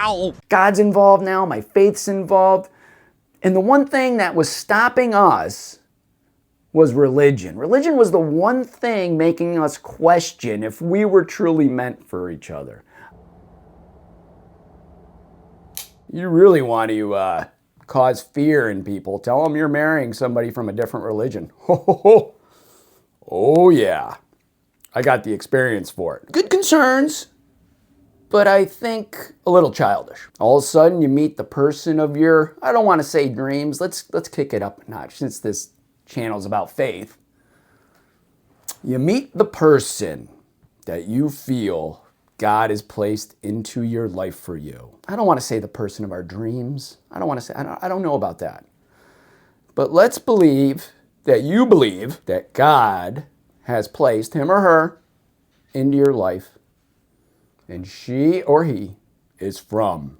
Ow! God's involved now, my faith's involved. And the one thing that was stopping us was religion. Religion was the one thing making us question if we were truly meant for each other. You really want to cause fear in people. Tell them you're marrying somebody from a different religion. Oh yeah, I got the experience for it. Good concerns, but I think a little childish. All of a sudden you meet the person of your, I don't want to say dreams, let's kick it up a notch since this channel's about faith. You meet the person that you feel God has placed into your life for you. I don't want to say the person of our dreams. I don't know about that. But let's believe that you believe that God has placed him or her into your life, and she or he is from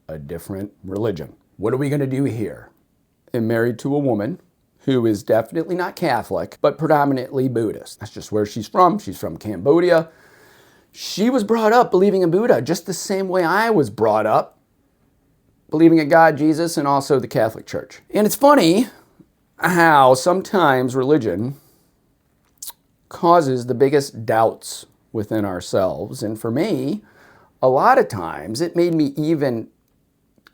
a different religion. What are we going to do here? I'm married to a woman who is definitely not Catholic, but predominantly Buddhist. That's just where she's from. She's from Cambodia. She was brought up believing in Buddha just the same way I was brought up, believing in God, Jesus, and also the Catholic Church. And it's funny how sometimes religion causes the biggest doubts within ourselves. And for me, a lot of times it made me even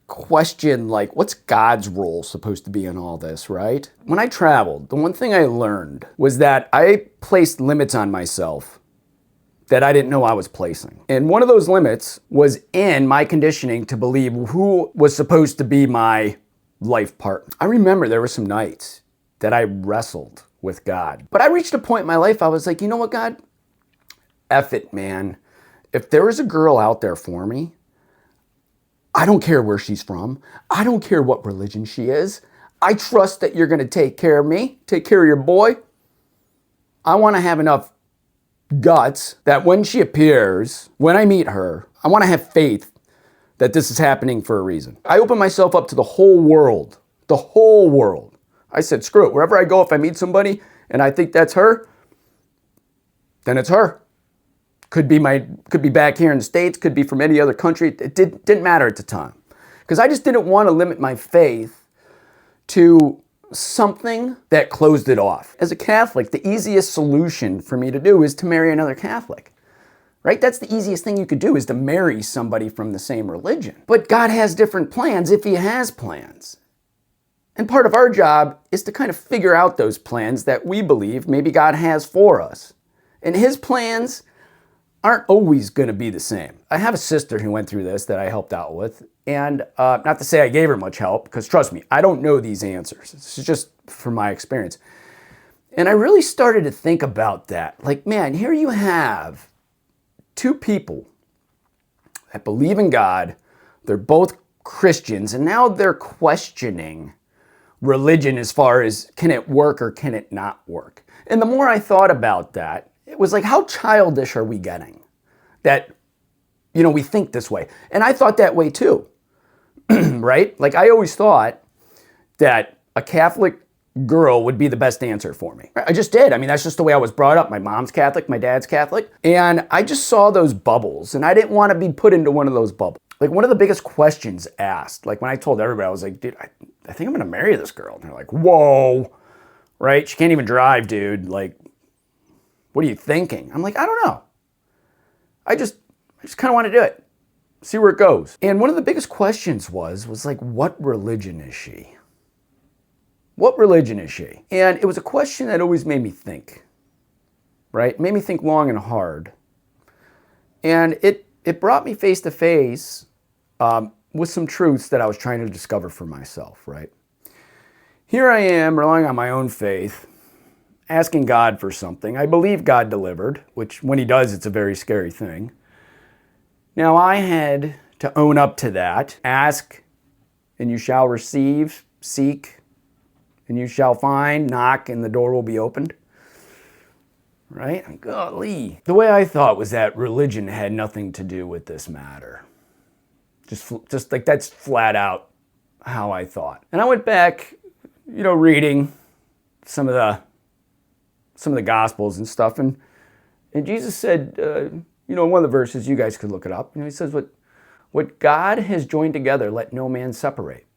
question, like, what's God's role supposed to be in all this, right? When I traveled, the one thing I learned was that I placed limits on myself that I didn't know I was placing. And one of those limits was in my conditioning to believe who was supposed to be my life partner. I remember there were some nights that I wrestled with God. But I reached a point in my life, I was like, you know what, God? F it, man. If there is a girl out there for me, I don't care where she's from. I don't care what religion she is. I trust that you're going to take care of me, take care of your boy. I want to have enough guts that when she appears, when I meet her, I want to have faith that this is happening for a reason. I open myself up to the whole world, the whole world. I said, screw it. Wherever I go, if I meet somebody and I think that's her, then it's her. Could be back here in the States, could be from any other country. It didn't matter at the time. Because I just didn't want to limit my faith to something that closed it off. As a Catholic, the easiest solution for me to do is to marry another Catholic. Right? That's the easiest thing you could do, is to marry somebody from the same religion. But God has different plans if he has plans. And part of our job is to kind of figure out those plans that we believe maybe God has for us. And his plans aren't always going to be the same. I have a sister who went through this that I helped out with. And not to say I gave her much help, because trust me, I don't know these answers. This is just from my experience. And I really started to think about that. Like, man, here you have two people that believe in God. They're both Christians, and now they're questioning religion as far as, can it work or can it not work? And the more I thought about that, it was like, how childish are we getting? That, we think this way. And I thought that way too, right? Like, I always thought that a Catholic girl would be the best answer for me. I just did. I mean, that's just the way I was brought up. My mom's Catholic, my dad's Catholic. And I just saw those bubbles, and I didn't want to be put into one of those bubbles. Like, one of the biggest questions asked, like when I told everybody, I was like, dude, I think I'm going to marry this girl. And they're like, whoa, right? She can't even drive, dude. Like, what are you thinking? I'm like, I don't know. I just kind of want to do it. See where it goes. And one of the biggest questions was like, what religion is she? What religion is she? And it was a question that always made me think, right? It made me think long and hard. And it brought me face to face with some truths that I was trying to discover for myself, right? Here I am relying on my own faith, asking God for something. I believe God delivered, which when he does, it's a very scary thing. Now I had to own up to that. Ask and you shall receive, seek and you shall find, knock and the door will be opened. Right? Golly. The way I thought was that religion had nothing to do with this matter. Just like, that's flat out how I thought. And I went back, reading some of the Gospels and stuff, and Jesus said, one of the verses, you guys could look it up, he says, What God has joined together, let no man separate.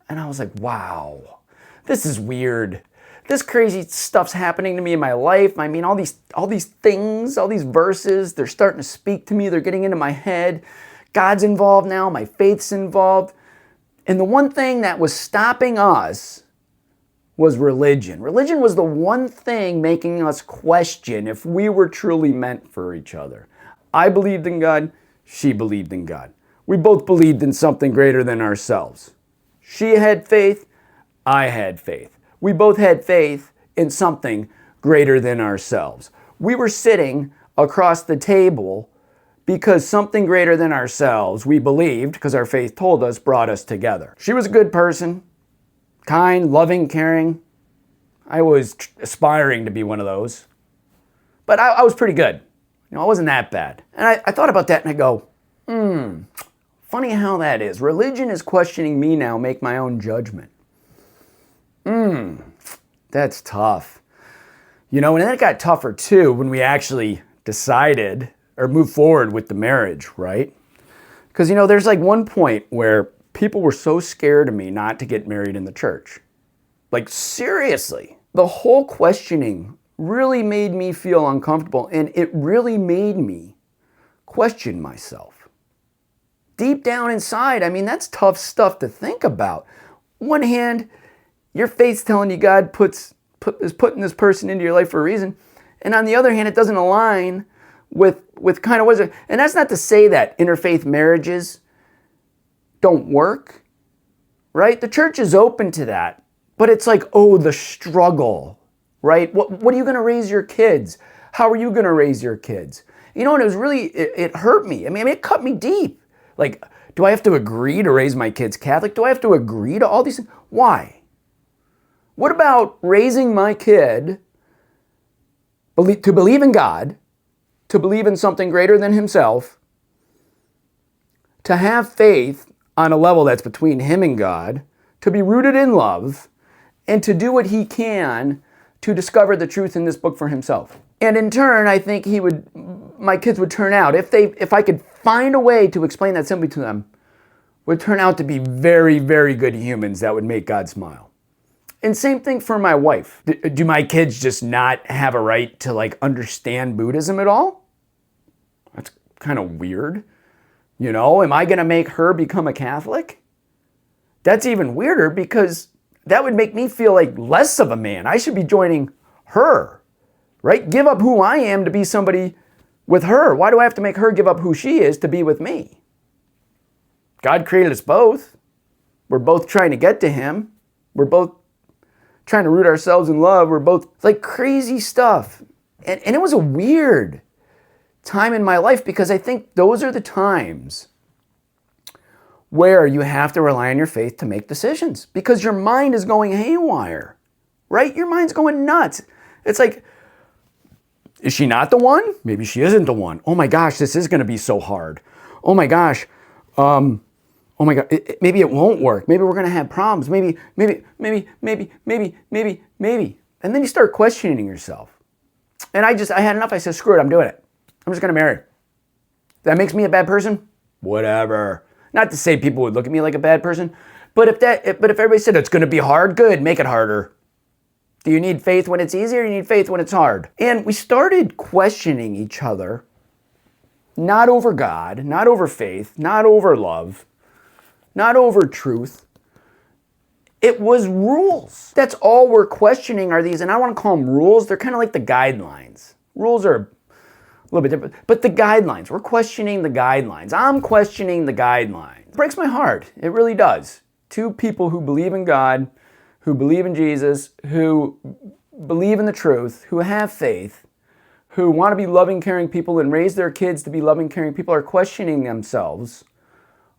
And I was like, wow, this is weird. This crazy stuff's happening to me in my life. I mean, all these things, all these verses, they're starting to speak to me. They're getting into my head. God's involved now. My faith's involved. And the one thing that was stopping us was religion. Religion was the one thing making us question if we were truly meant for each other. I believed in God. She believed in God. We both believed in something greater than ourselves. She had faith. I had faith. We both had faith in something greater than ourselves. We were sitting across the table because something greater than ourselves, we believed, because our faith told us, brought us together. She was a good person, kind, loving, caring. I was aspiring to be one of those. But I was pretty good. I wasn't that bad. And I thought about that and I go, funny how that is. Religion is questioning me now, make my own judgment. That's tough. And then it got tougher too when we actually decided or moved forward with the marriage, right? Because, there's like one point where people were so scared of me not to get married in the church. Like, seriously. The whole questioning really made me feel uncomfortable, and it really made me question myself. Deep down inside, that's tough stuff to think about. One hand, your faith's telling you God is putting this person into your life for a reason, and on the other hand, it doesn't align with kind of what is it. And that's not to say that interfaith marriages don't work, right? The church is open to that, but it's like, the struggle, right? What are you going to raise your kids? How are you going to raise your kids? And it was really, it hurt me. It cut me deep. Like, do I have to agree to raise my kids Catholic? Do I have to agree to all these things? Why? What about raising my kid to believe in God, to believe in something greater than himself, to have faith on a level that's between him and God, to be rooted in love, and to do what he can to discover the truth in this book for himself. And in turn, I think my kids would turn out, if I could find a way to explain that simply to them, would turn out to be very, very good humans that would make God smile. And same thing for my wife. Do my kids just not have a right to understand Buddhism at all? That's kind of weird. Am I going to make her become a Catholic? That's even weirder because that would make me feel like less of a man. I should be joining her, right? Give up who I am to be somebody with her. Why do I have to make her give up who she is to be with me? God created us both. We're both trying to get to him. We're both trying to root ourselves in love. We're both crazy stuff. And it was a weird time in my life because I think those are the times where you have to rely on your faith to make decisions because your mind is going haywire, right? Your mind's going nuts. It's like, is she not the one? Maybe she isn't the one. Oh my gosh, this is going to be so hard. Oh my gosh. Oh my God, maybe it won't work. Maybe we're going to have problems. Maybe. And then you start questioning yourself. And I had enough. I said, screw it, I'm doing it. I'm just going to marry her. That makes me a bad person? Whatever. Not to say people would look at me like a bad person, but if everybody said it's going to be hard, good, make it harder. Do you need faith when it's easy or do you need faith when it's hard? And we started questioning each other, not over God, not over faith, not over love, not over truth. It was rules. That's all we're questioning are these, and I don't want to call them rules. They're kind of like the guidelines. Rules are a little bit different, but the guidelines, we're questioning the guidelines. I'm questioning the guidelines. It breaks my heart. It really does. Two people who believe in God, who believe in Jesus, who believe in the truth, who have faith, who want to be loving, caring people and raise their kids to be loving, caring people are questioning themselves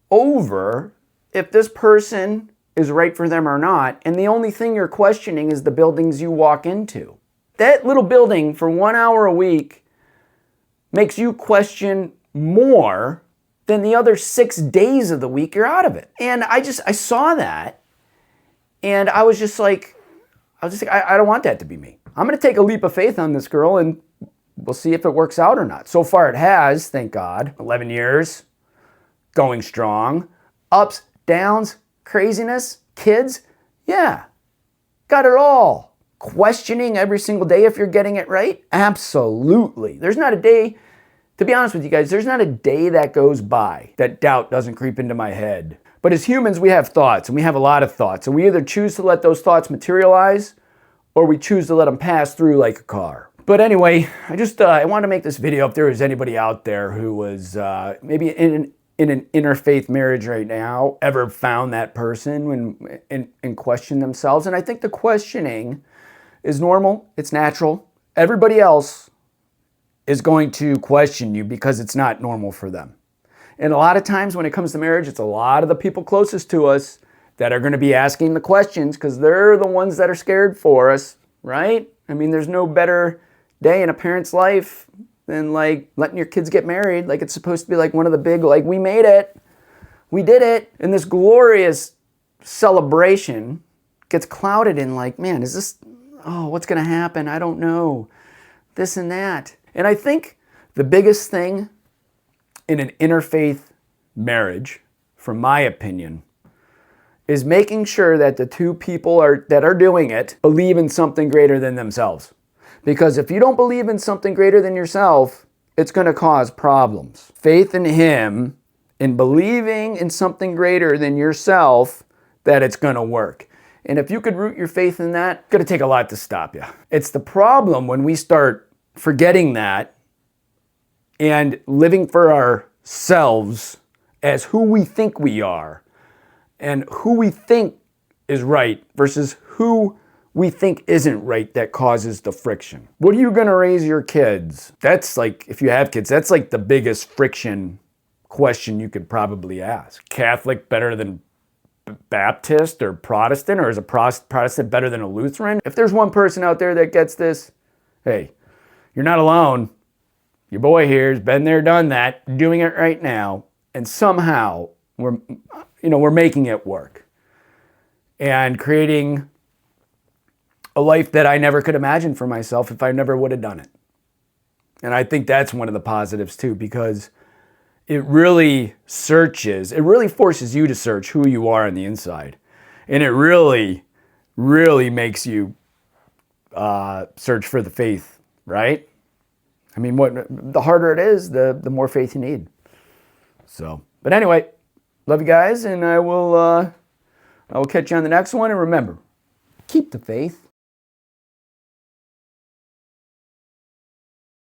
over if this person is right for them or not, and the only thing you're questioning is the buildings you walk into. That little building for 1 hour a week makes you question more than the other 6 days of the week you're out of it. And I saw that, and I was just like, I don't want that to be me. I'm going to take a leap of faith on this girl, and we'll see if it works out or not. So far it has, thank God. 11 years. going strong. Ups, downs, craziness, kids, yeah, got it all. Questioning every single day if you're getting it right? Absolutely. There's not a day, to be honest with you guys, there's not a day that goes by that doubt doesn't creep into my head. But as humans, we have thoughts, and we have a lot of thoughts, and we either choose to let those thoughts materialize or we choose to let them pass through like a car. But anyway, I wanted to make this video if there was anybody out there who was maybe in an interfaith marriage right now, ever found that person and questioned themselves. And I think the questioning is normal, it's natural. Everybody else is going to question you because it's not normal for them. And a lot of times when it comes to marriage, it's a lot of the people closest to us that are going to be asking the questions because they're the ones that are scared for us, right? I mean, there's no better day in a parent's life than like letting your kids get married. Like it's supposed to be like one of the big, like we made it, we did it. And this glorious celebration gets clouded in like, man, is this, oh, what's going to happen? I don't know. This and that. And I think the biggest thing in an interfaith marriage, from my opinion, is making sure that the two people that are doing it believe in something greater than themselves. Because if you don't believe in something greater than yourself, it's going to cause problems. Faith in Him, in believing in something greater than yourself, that it's going to work. And if you could root your faith in that, it's going to take a lot to stop you. It's the problem when we start forgetting that and living for ourselves as who we think we are and who we think is right versus who we think isn't right that causes the friction. What are you going to raise your kids? That's like, if you have kids, that's like the biggest friction question you could probably ask. Catholic better than Baptist or Protestant, or is a Protestant better than a Lutheran? If there's one person out there that gets this, hey, you're not alone. Your boy here has been there, done that, doing it right now, and somehow we're making it work and creating a life that I never could imagine for myself if I never would have done it. And I think that's one of the positives too, because it really forces you to search who you are on the inside. And it really, really makes you search for the faith, right? I mean, the harder it is, the more faith you need. So, but anyway, love you guys, and I will catch you on the next one. And remember, keep the faith.